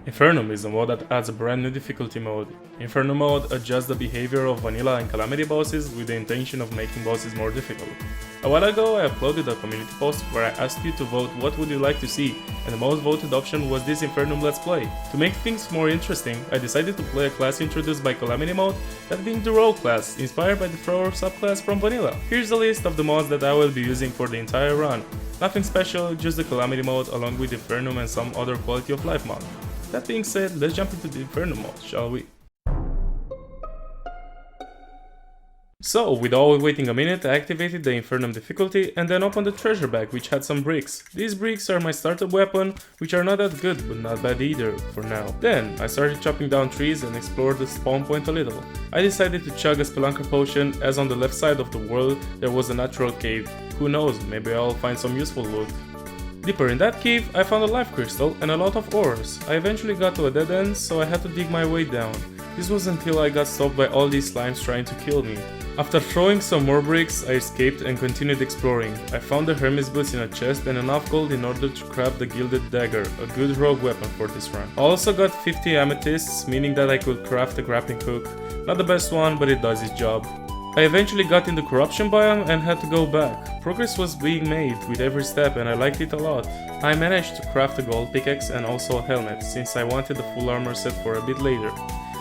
Infernum is a mod that adds a brand new difficulty mode. Infernum mod adjusts the behavior of vanilla and Calamity bosses with the intention of making bosses more difficult. A while ago I uploaded a community post where I asked you to vote what would you like to see, and the most voted option was this Infernum Let's Play. To make things more interesting, I decided to play a class introduced by Calamity Mod, that being the Rogue class, inspired by the Thrower subclass from vanilla. Here's the list of the mods that I will be using for the entire run. Nothing special, just the Calamity Mod along with Infernum and some other quality of life mod. That being said, let's jump into the Infernum mod, shall we? So, without waiting a minute, I activated the Infernum difficulty and then opened the treasure bag, which had some bricks. These bricks are my startup weapon, which are not that good, but not bad either, for now. Then, I started chopping down trees and explored the spawn point a little. I decided to chug a spelunker potion, as on the left side of the world there was a natural cave. Who knows, maybe I'll find some useful loot. Deeper in that cave, I found a life crystal and a lot of ores. I eventually got to a dead end, so I had to dig my way down. This was until I got stopped by all these slimes trying to kill me. After throwing some more bricks, I escaped and continued exploring. I found the Hermes boots in a chest and enough gold in order to craft the gilded dagger, a good rogue weapon for this run. I also got 50 amethysts, meaning that I could craft a grappling hook. Not the best one, but it does its job. I eventually got in the corruption biome and had to go back. Progress was being made with every step and I liked it a lot. I managed to craft a gold pickaxe and also a helmet, since I wanted the full armor set for a bit later.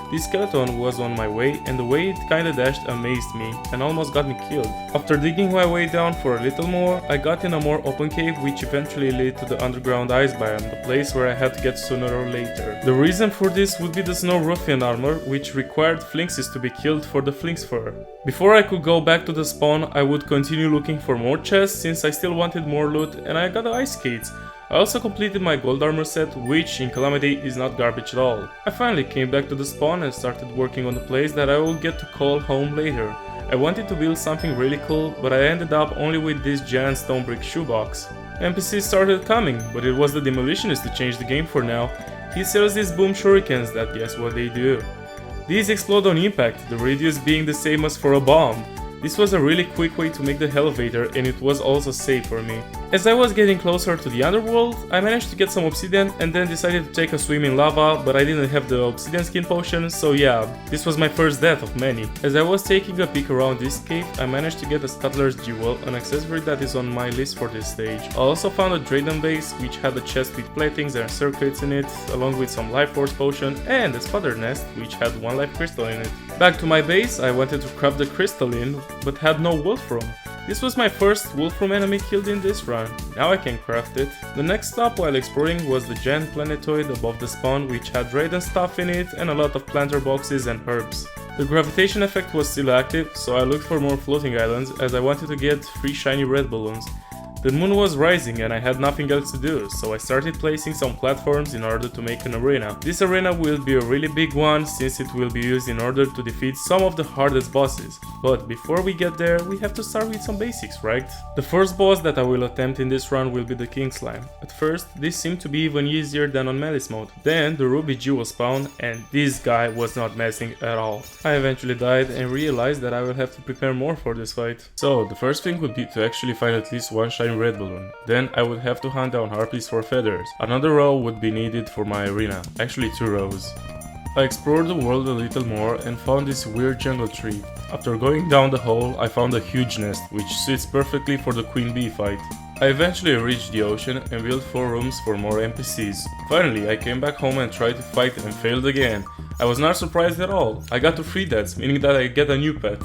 This skeleton was on my way, and the way it kinda dashed amazed me and almost got me killed. After digging my way down for a little more, I got in a more open cave which eventually led to the underground ice biome, the place where I had to get sooner or later. The reason for this would be the snow ruffian armor, which required flinxes to be killed for the flinx fur. Before I could go back to the spawn, I would continue looking for more chests since I still wanted more loot, and I got the ice skates. I also completed my gold armor set, which in Calamity is not garbage at all. I finally came back to the spawn and started working on the place that I will get to call home later. I wanted to build something really cool, but I ended up only with this giant stone brick shoebox. NPCs started coming, but it was the demolitionist who changed the game for now. He sells these boom shurikens that guess what they do. These explode on impact, the radius being the same as for a bomb. This was a really quick way to make the elevator, and it was also safe for me. As I was getting closer to the underworld, I managed to get some obsidian and then decided to take a swim in lava, but I didn't have the obsidian skin potion, so yeah, this was my first death of many. As I was taking a peek around this cave, I managed to get a Scuttler's Jewel, an accessory that is on my list for this stage. I also found a Drayden base, which had a chest with platings and circuits in it, along with some life force potion, and a spider nest, which had one life crystal in it. Back to my base, I wanted to craft the crystalline, but had no wolfram. This was my first wolfram enemy killed in this run. Now I can craft it. The next stop while exploring was the giant planetoid above the spawn, which had Drayden stuff in it and a lot of planter boxes and herbs. The gravitation effect was still active, so I looked for more floating islands as I wanted to get 3 shiny red balloons. The moon was rising and I had nothing else to do, so I started placing some platforms in order to make an arena. This arena will be a really big one since it will be used in order to defeat some of the hardest bosses. But before we get there, we have to start with some basics, right? The first boss that I will attempt in this run will be the King Slime. At first, this seemed to be even easier than on Malice mode. Then the Ruby Jewel spawned and this guy was not messing at all. I eventually died and realized that I will have to prepare more for this fight. So the first thing would be to actually find at least one shiny red balloon. Then I would have to hunt down harpies for feathers. Another row would be needed for my arena, actually 2 rows. I explored the world a little more and found this weird jungle tree. After going down the hole, I found a huge nest, which suits perfectly for the queen bee fight. I eventually reached the ocean and built 4 rooms for more NPCs. Finally, I came back home and tried to fight and failed again. I was not surprised at all. I got to 3 deaths, meaning that I get a new pet.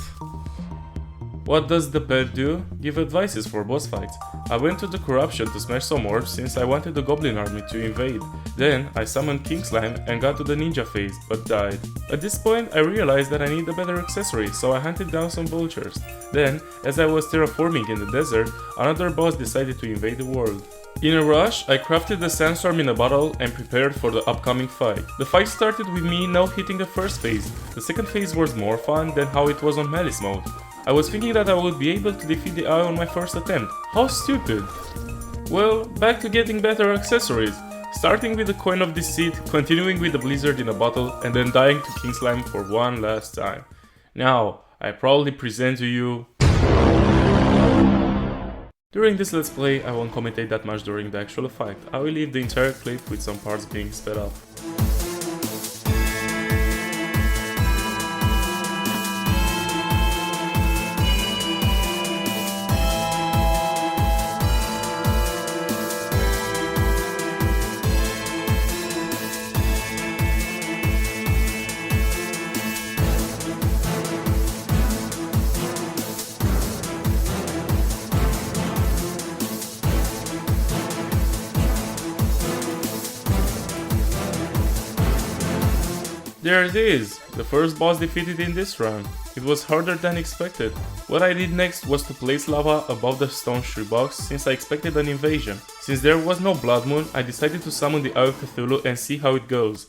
What does the pet do? Give advices for boss fights. I went to the corruption to smash some orbs since I wanted the goblin army to invade. Then I summoned King Slime and got to the ninja phase, but died. At this point I realized that I need a better accessory, so I hunted down some vultures. Then, as I was terraforming in the desert, another boss decided to invade the world. In a rush, I crafted the sandstorm in a bottle and prepared for the upcoming fight. The fight started with me now hitting the first phase. The second phase was more fun than how it was on Malice mode. I was thinking that I would be able to defeat the eye on my first attempt. How stupid! Well, back to getting better accessories. Starting with the coin of deceit, continuing with the blizzard in a bottle, and then dying to King Slime for one last time. Now, I proudly present to you... During this let's play, I won't commentate that much during the actual fight. I will leave the entire clip with some parts being sped up. There it is, the first boss defeated in this run. It was harder than expected. What I did next was to place lava above the stone shoebox since I expected an invasion. Since there was no blood moon, I decided to summon the Eye of Cthulhu and see how it goes.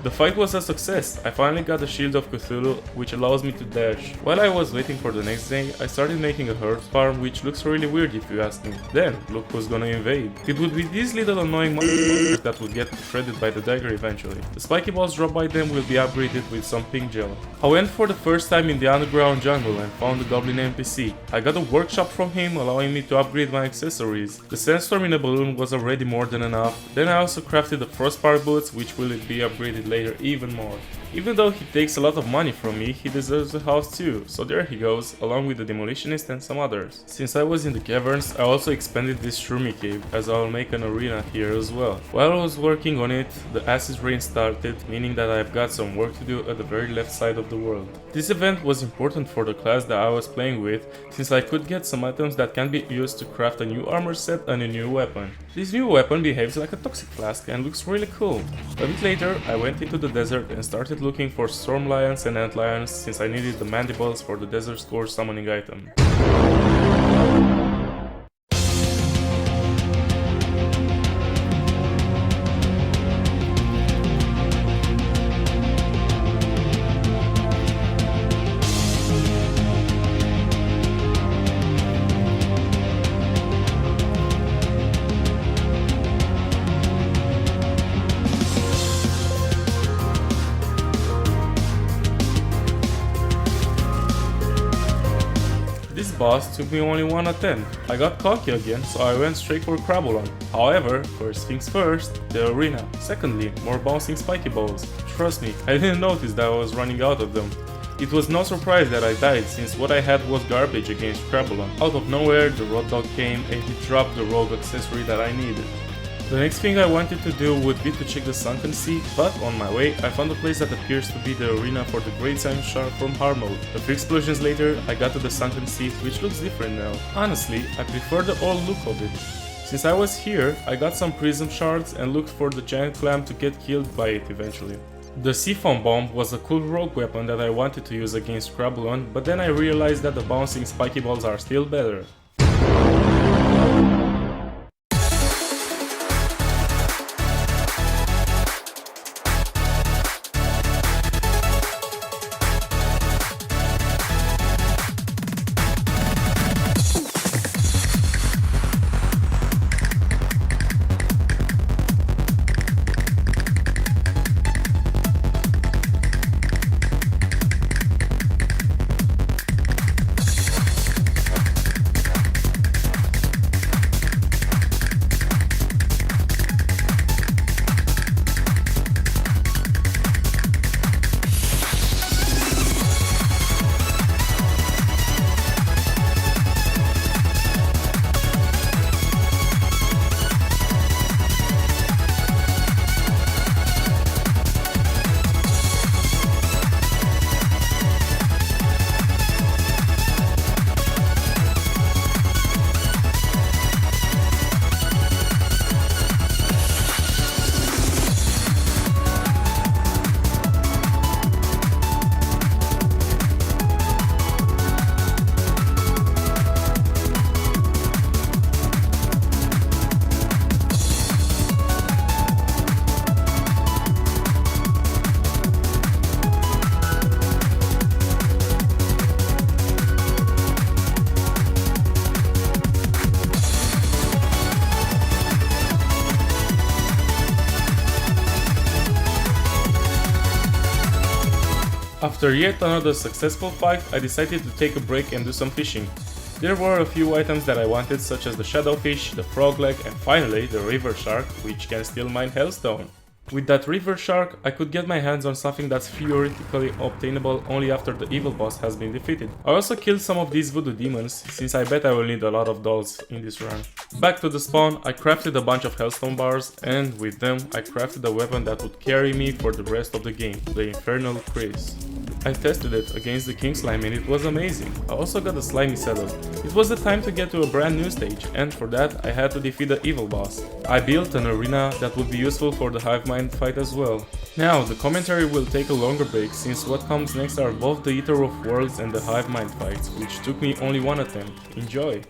The fight was a success. I finally got the Shield of Cthulhu, which allows me to dash. While I was waiting for the next day, I started making a herd farm, which looks really weird if you ask me. Then, look who's gonna invade. It would be these little annoying monsters that would get shredded by the dagger eventually. The spiky balls dropped by them will be upgraded with some pink gel. I went for the first time in the underground jungle and found the goblin NPC. I got a workshop from him, allowing me to upgrade my accessories. The sandstorm in a balloon was already more than enough. Then I also crafted the frostfire boots, which will be upgraded later even more. Even though he takes a lot of money from me, he deserves a house too, so there he goes, along with the demolitionist and some others. Since I was in the caverns, I also expanded this shroomy cave, as I will make an arena here as well. While I was working on it, the acid rain started, meaning that I've got some work to do at the very left side of the world. This event was important for the class that I was playing with, since I could get some items that can be used to craft a new armor set and a new weapon. This new weapon behaves like a toxic flask and looks really cool. A bit later, I went into the desert and started looking for storm lions and ant lions since I needed the mandibles for the desert scourge summoning item. This boss took me only 1 attempt. I got cocky again, so I went straight for Crabolon. However, first things first, the arena. Secondly, more bouncing spiky balls. Trust me, I didn't notice that I was running out of them. It was no surprise that I died, since what I had was garbage against Crabolon. Out of nowhere, the road dog came and he dropped the rogue accessory that I needed. The next thing I wanted to do would be to check the sunken sea, but on my way I found a place that appears to be the arena for the Great Time Shark from Hardmode. A few explosions later, I got to the sunken sea, which looks different now. Honestly, I prefer the old look of it. Since I was here, I got some prism shards and looked for the giant clam to get killed by it eventually. The Siphon Bomb was a cool rogue weapon that I wanted to use against Crabolon, but then I realized that the bouncing spiky balls are still better. After yet another successful fight, I decided to take a break and do some fishing. There were a few items that I wanted, such as the shadowfish, the frog leg, and finally the river shark, which can still mine hellstone. With that river shark, I could get my hands on something that's theoretically obtainable only after the evil boss has been defeated. I also killed some of these voodoo demons, since I bet I will need a lot of dolls in this run. Back to the spawn, I crafted a bunch of hellstone bars, and with them I crafted a weapon that would carry me for the rest of the game, the Infernal Chris. I tested it against the king slime and it was amazing. I also got a slimy saddle. It was the time to get to a brand new stage, and for that I had to defeat the evil boss. I built an arena that would be useful for the hive mind fight as well. Now the commentary will take a longer break, since what comes next are both the Eater of Worlds and the hive mind fights, which took me only one attempt. Enjoy!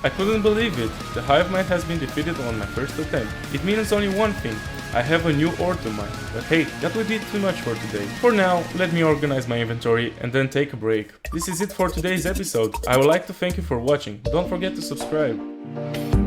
I couldn't believe it, the hive mind has been defeated on my first attempt. It means only one thing, I have a new ore to mine, but hey, that would be too much for today. For now, let me organize my inventory and then take a break. This is it for today's episode. I would like to thank you for watching, don't forget to subscribe.